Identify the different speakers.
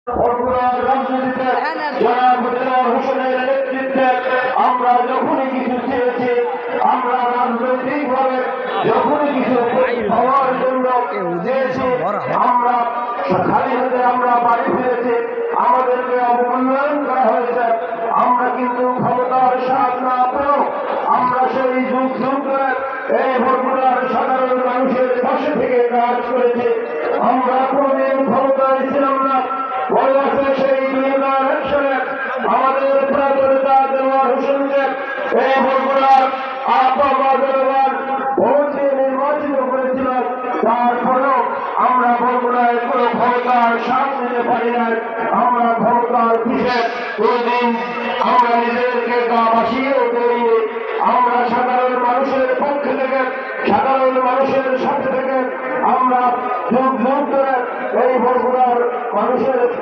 Speaker 1: বগুড়ার রাজনীতিতে জনাব দেলোয়ার হোসেনের নেতৃত্বে আমরা যখনই কিছু চেয়েছি, আমরা রাজনৈতিকভাবে যখনই কিছু পাওয়ার জন্য চেয়েছি, আমরা খালি হাতে আমরা বাড়ি ফিরেছি, আমাদেরকে অবমূল্যায়ন করা হয়েছে। আমরা কিন্তু ক্ষমতার স্বাদ না পেয়েও আমরা সেই যুগ যুগ ধরে এই বগুড়ার সাধারণ মানুষের পাশে থেকে কাজ করেছি। আমরা কোনদিন ক্ষমতায় ছিলাম না, বড় আছে সেই 2001 সালে আমাদের প্রাক্তন নেতা দেলোয়ার হোসেনকে এই বগুড়ার আপামাদরবার ভোট দিয়ে নির্বাচিত করেছিলেন। তারপরেও আমরা বগুড়ায় কোনো ক্ষমতার স্বাদ নিতে পারি না। আমরা ক্ষমতার পিছে কোনদিন আমরা নিজেদেরকে গা ভাসিয়েও তৈরি। আমরা সাধারণ মানুষের পক্ষে থেকে, সাধারণ মানুষের সাথে থেকে আমরা যুগ যুগ ধরে এই বগুড়ার মানুষের